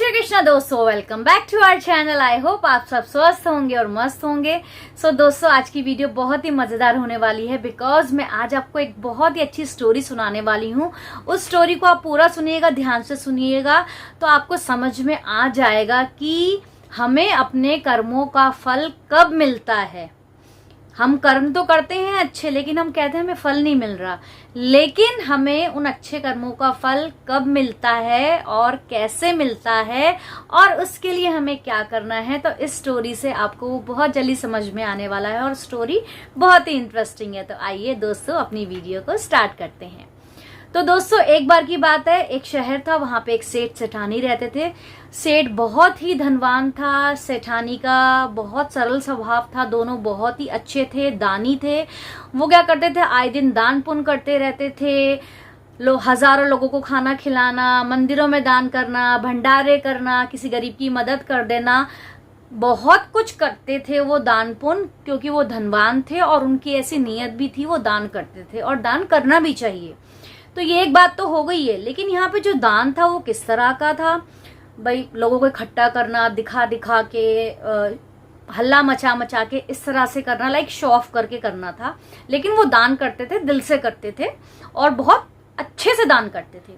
श्री कृष्णा दोस्तों, welcome back to our channel. I hope आप सब स्वस्थ होंगे और मस्त होंगे। दोस्तों, आज की वीडियो बहुत ही मजेदार होने वाली है बिकॉज मैं आज आपको एक बहुत ही अच्छी स्टोरी सुनाने वाली हूँ। उस स्टोरी को आप पूरा सुनिएगा, ध्यान से सुनिएगा, तो आपको समझ में आ जाएगा कि हमें अपने कर्मों का फल कब मिलता है। हम कर्म तो करते हैं अच्छे, लेकिन हम कहते हैं हमें फल नहीं मिल रहा। लेकिन हमें उन अच्छे कर्मों का फल कब मिलता है और कैसे मिलता है और उसके लिए हमें क्या करना है, तो इस स्टोरी से आपको वो बहुत जल्दी समझ में आने वाला है और स्टोरी बहुत ही इंटरेस्टिंग है। तो आइए दोस्तों, अपनी वीडियो को स्टार्ट करते हैं। तो दोस्तों, एक बार की बात है, एक शहर था, वहां पे एक सेठ सेठानी रहते थे। सेठ बहुत ही धनवान था, सेठानी का बहुत सरल स्वभाव था। दोनों बहुत ही अच्छे थे, दानी थे। वो क्या करते थे, आए दिन दान पुण्य करते रहते थे। हजारों लोगों को खाना खिलाना, मंदिरों में दान करना, भंडारे करना, किसी गरीब की मदद कर देना, बहुत कुछ करते थे वो दान पुण्य, क्योंकि वो धनवान थे और उनकी ऐसी नीयत भी थी, वो दान करते थे और दान करना भी चाहिए। तो ये एक बात तो हो गई है। लेकिन यहाँ पे जो दान था वो किस तरह का था भाई, लोगों को इकट्ठा करना, दिखा दिखा के, हल्ला मचा मचा के, इस तरह से करना, लाइक शो ऑफ करके करना था। लेकिन वो दान करते थे, दिल से करते थे और बहुत अच्छे से दान करते थे।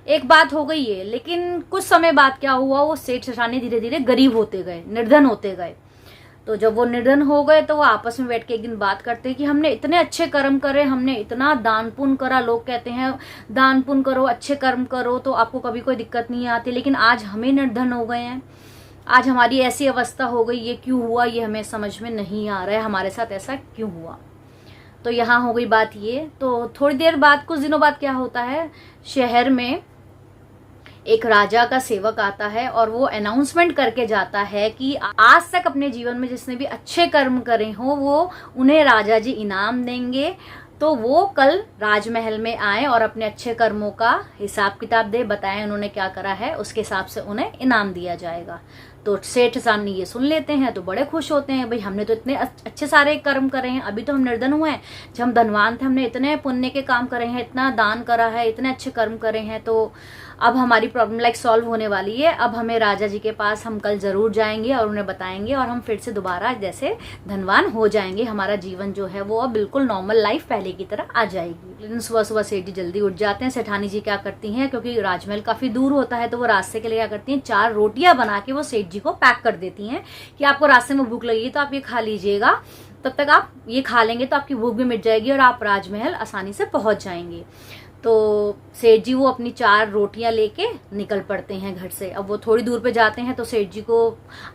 एक बात हो गई है। लेकिन कुछ समय बाद क्या हुआ, वो सेठ सेठानी धीरे धीरे गरीब होते गए, निर्धन होते गए। तो जब वो निर्धन हो गए तो वो आपस में बैठ के एक दिन बात करते कि हमने इतने अच्छे कर्म करे, हमने इतना दान पुण्य करा। लोग कहते हैं दान पुण्य करो, अच्छे कर्म करो तो आपको कभी कोई दिक्कत नहीं आती, लेकिन आज हमें निर्धन हो गए हैं, आज हमारी ऐसी अवस्था हो गई, ये क्यों हुआ, ये हमें समझ में नहीं आ रहा है, हमारे साथ ऐसा क्यों हुआ। तो यहाँ हो गई बात ये। तो थोड़ी देर बाद, कुछ दिनों बाद क्या होता है, शहर में एक राजा का सेवक आता है और वो अनाउंसमेंट करके जाता है कि आज तक अपने जीवन में जिसने भी अच्छे कर्म करे हो वो उन्हें राजा जी इनाम देंगे। तो वो कल राजमहल में आए और अपने अच्छे कर्मों का हिसाब किताब दे, बताएं उन्होंने क्या करा है, उसके हिसाब से उन्हें इनाम दिया जाएगा। तो सेठ सामने ये सुन लेते हैं तो बड़े खुश होते हैं, भाई हमने तो इतने अच्छे सारे कर्म करे हैं, अभी तो हम निर्धन हुए हैं, जब हम धनवान थे हमने इतने पुण्य के काम करे हैं, इतना दान करा है, इतने अच्छे कर्म करे हैं, तो अब हमारी प्रॉब्लम लाइक सॉल्व होने वाली है। अब हमें राजा जी के पास हम कल जरूर जाएंगे और उन्हें बताएंगे और हम फिर से दोबारा जैसे धनवान हो जाएंगे, हमारा जीवन जो है वो अब बिल्कुल नॉर्मल लाइफ पहले की तरह आ जाएगी। लेकिन सुबह सुबह सेठ जी जल्दी उठ जाते हैं। सेठानी जी क्या करती हैं, क्योंकि राजमहल काफी दूर होता है, तो वो रास्ते के लिए क्या करती हैं, 4 रोटियां बना के वो सेठ जी को पैक कर देती हैं कि आपको रास्ते में भूख लगी तो आप ये खा लीजिएगा, तब तक आप ये खा लेंगे तो आपकी भूख भी मिट जाएगी और आप राजमहल आसानी से पहुंच जाएंगे। तो सेठ जी वो अपनी 4 रोटियां लेके निकल पड़ते हैं घर से। अब वो थोड़ी दूर पे जाते हैं तो सेठ जी को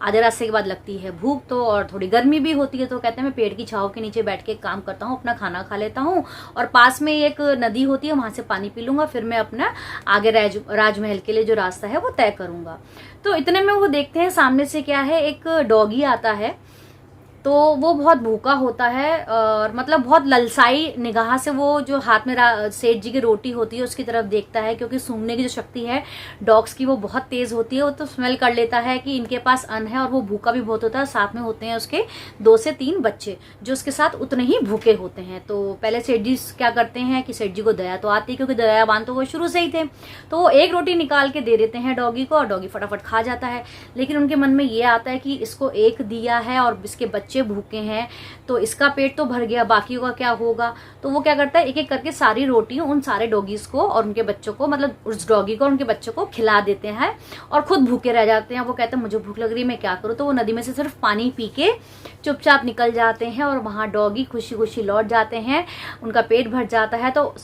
आधे रास्ते के बाद लगती है भूख, तो और थोड़ी गर्मी भी होती है, तो कहते हैं मैं पेड़ की छांव के नीचे बैठ के काम करता हूँ, अपना खाना खा लेता हूँ और पास में एक नदी होती है वहां से पानी पी लूंगा, फिर मैं अपना आगे राजमहल के लिए जो रास्ता है वो तय करूंगा। तो इतने में वो देखते हैं सामने से क्या है, एक डॉगी आता है। तो वो बहुत भूखा होता है और मतलब बहुत ललसाई निगाह से वो जो हाथ में सेठ जी की रोटी होती है उसकी तरफ देखता है, क्योंकि सूंघने की जो शक्ति है डॉग्स की वो बहुत तेज होती है। वो तो स्मेल कर लेता है कि इनके पास अन्न है और वो भूखा भी बहुत होता है। साथ में होते हैं उसके 2 से 3 बच्चे जो उसके साथ उतने ही भूखे होते हैं। तो पहले सेठ जी क्या करते हैं कि सेठ जी को दया तो आती है, क्योंकि दयावान तो वो शुरू से ही थे, तो वो एक रोटी निकाल के दे देते हैं डॉगी को और डॉगी फटाफट खा जाता है। लेकिन उनके मन में ये आता है कि इसको एक दिया है और इसके बच्चे भूखे हैं, तो इसका पेट तो भर गया, बाकी का क्या होगा। तो वो क्या करता है, एक एक करके सारी रोटी उन सारे डॉगीज को और उनके बच्चों को, मतलब उस डॉगी को और उनके बच्चों को खिला देते हैं और खुद भूखे रह जाते हैं। वो कहते हैं मुझे भूख लग रही है, मैं क्या करूं। तो वो नदी में से सिर्फ पानी पी के चुपचाप निकल जाते हैं और वहां डॉगी खुशी खुशी लौट जाते हैं, उनका पेट भर जाता है। तो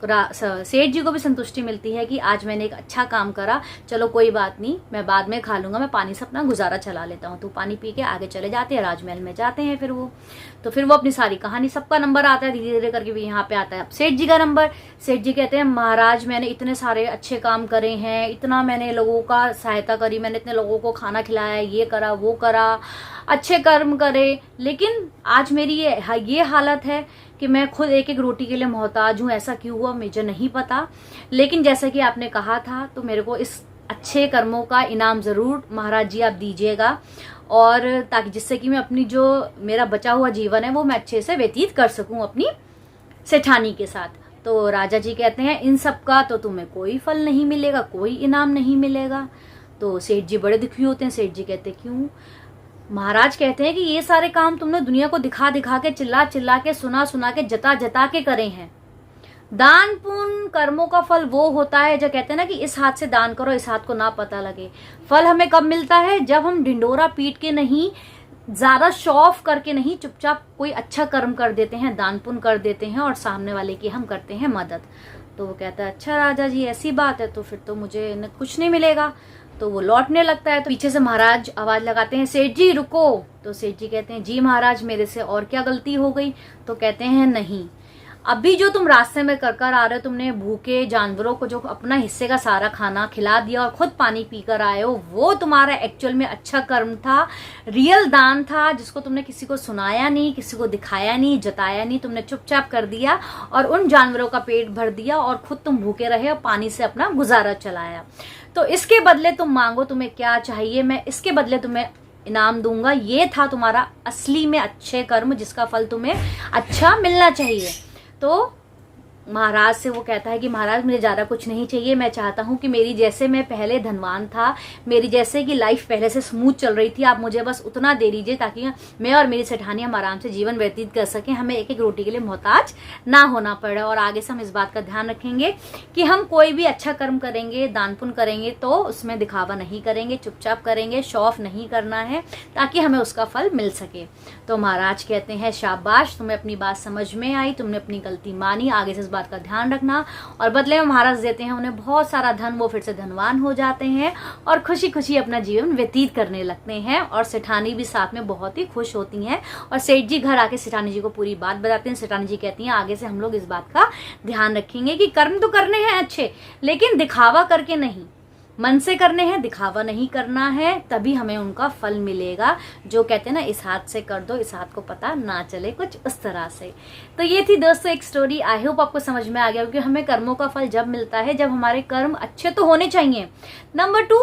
सेठ जी को भी संतुष्टि मिलती है कि आज मैंने एक अच्छा काम करा, चलो कोई बात नहीं, मैं बाद में खा लूंगा, मैं पानी से अपना गुजारा चला लेता हूँ। तो पानी पी के आगे चले जाते हैं, राजमहल में जाते हैं। फिर वो अपनी सारी कहानी, सबका नंबर आता है धीरे धीरे करके भी यहाँ पे आता है अब सेठ जी का नंबर। सेठ जी कहते हैं महाराज मैंने इतने सारे अच्छे काम करे हैं, इतना मैंने लोगों का सहायता करी, मैंने इतने लोगों को खाना खिलाया, ये करा वो करा, अच्छे कर्म करे, लेकिन आज मेरी ये हालत है कि मैं खुद एक एक रोटी के लिए मोहताज हूँ। ऐसा क्यों हुआ मुझे नहीं पता, लेकिन जैसा कि आपने कहा था तो मेरे को इस अच्छे कर्मों का इनाम जरूर महाराज जी आप दीजिएगा, और ताकि जिससे कि मैं अपनी जो मेरा बचा हुआ जीवन है वो मैं अच्छे से व्यतीत कर सकूं अपनी सेठानी के साथ। तो राजा जी कहते हैं इन सब का तो तुम्हें कोई फल नहीं मिलेगा, कोई इनाम नहीं मिलेगा। तो सेठ जी बड़े दुखी होते हैं। सेठ जी कहते क्यों? महाराज कहते हैं कि ये सारे काम तुमने दुनिया को दिखा दिखा के, चिल्ला चिल्ला के, सुना सुना के, जता जता के करे हैं। दान पुण्य कर्मों का फल वो होता है जो कहते हैं ना कि इस हाथ से दान करो, इस हाथ को ना पता लगे। फल हमें कब मिलता है? जब हम ढिंडोरा पीट के नहीं, ज्यादा शो ऑफ करके नहीं, चुपचाप कोई अच्छा कर्म कर देते हैं, दान पुण्य कर देते हैं और सामने वाले की हम करते हैं मदद। तो वो कहता है अच्छा राजा जी ऐसी बात है, तो फिर तो मुझे कुछ नहीं मिलेगा। तो वो लौटने लगता है। तो पीछे से महाराज आवाज लगाते हैं सेठ जी रुको। तो सेठ जी कहते हैं जी महाराज मेरे से और क्या गलती हो गई? तो कहते हैं नहीं, अभी जो तुम रास्ते में कर कर आ रहे हो, तुमने भूखे जानवरों को जो अपना हिस्से का सारा खाना खिला दिया और खुद पानी पीकर आए हो, वो तुम्हारा एक्चुअल में अच्छा कर्म था, रियल दान था, जिसको तुमने किसी को सुनाया नहीं, किसी को दिखाया नहीं, जताया नहीं, तुमने चुपचाप कर दिया और उन जानवरों का पेट भर दिया और खुद तुम भूखे रहे और पानी से अपना गुजारा चलाया। तो इसके बदले तुम मांगो, तुम्हें क्या चाहिए, मैं इसके बदले तुम्हें इनाम दूंगा। ये था तुम्हारा असली में अच्छे कर्म, जिसका फल तुम्हें अच्छा मिलना चाहिए। तो महाराज से वो कहता है कि महाराज मुझे ज्यादा कुछ नहीं चाहिए, मैं चाहता हूं कि मेरी जैसे मैं पहले धनवान था, मेरी जैसे की लाइफ पहले से स्मूथ चल रही थी, आप मुझे बस उतना दे दीजिए ताकि मैं और मेरी सेठानी हम आराम से जीवन व्यतीत कर सकें, हमें एक एक रोटी के लिए मोहताज ना होना पड़े। और आगे से हम इस बात का ध्यान रखेंगे कि हम कोई भी अच्छा कर्म करेंगे, दान पुण्य करेंगे तो उसमें दिखावा नहीं करेंगे, चुपचाप करेंगे, शो ऑफ नहीं करना है, ताकि हमें उसका फल मिल सके। तो महाराज कहते हैं शाबाश, तुम्हें अपनी बात समझ में आई, तुमने अपनी गलती मानी, आगे से इस बात का ध्यान रखना। और बदले में महाराज देते हैं उन्हें बहुत सारा धन, वो फिर से धनवान हो जाते हैं और खुशी खुशी अपना जीवन व्यतीत करने लगते हैं। और सेठानी भी साथ में बहुत ही खुश होती हैं और सेठ जी घर आके सेठानी जी को पूरी बात बताते हैं। सेठानी जी कहती हैं आगे से हम लोग इस बात का ध्यान रखेंगे कि कर्म तो करने हैं अच्छे, लेकिन दिखावा करके नहीं, मन से करने हैं, दिखावा नहीं करना है, तभी हमें उनका फल मिलेगा। जो कहते हैं ना इस हाथ से कर दो, इस हाथ को पता ना चले, कुछ उस तरह से। तो ये थी दोस्तों एक स्टोरी। आई होप आपको समझ में आ गया, क्योंकि हमें कर्मों का फल जब मिलता है जब हमारे कर्म अच्छे तो होने चाहिए। नंबर 2,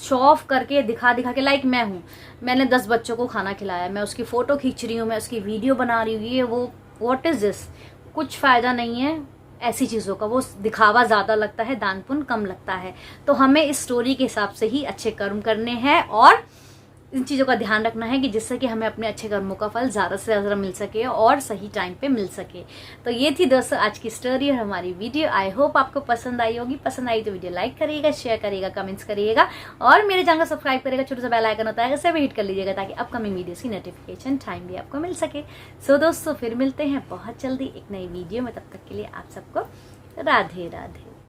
शो ऑफ करके दिखा दिखा के, लाइक मैं हूँ, मैंने 10 बच्चों को खाना खिलाया, मैं उसकी फोटो खींच रही हूँ, मैं उसकी वीडियो बना रही हूँ, ये वो, व्हाट इज दिस? कुछ फायदा नहीं है ऐसी चीजों का। वो दिखावा ज्यादा लगता है, दान पुण्य कम लगता है। तो हमें इस स्टोरी के हिसाब से ही अच्छे कर्म करने हैं और इन चीजों का ध्यान रखना है कि जिससे कि हमें अपने अच्छे कर्मों का फल ज्यादा से ज्यादा मिल सके और सही टाइम पे मिल सके। तो ये थी दोस्तों आज की स्टोरी और हमारी वीडियो। आई होप आपको पसंद आई होगी। पसंद आई तो वीडियो लाइक करिएगा, शेयर करिएगा, कमेंट्स करिएगा और मेरे चैनल को सब्सक्राइब करिएगा। छोटा सा बेल आइकन होता है, उसे भी हिट कर लीजिएगा ताकि अपकमिंग वीडियोस की नोटिफिकेशन टाइम भी आपको मिल सके। सो दोस्तों फिर मिलते हैं बहुत जल्दी एक नई वीडियो में, तब तक के लिए आप सबको राधे राधे।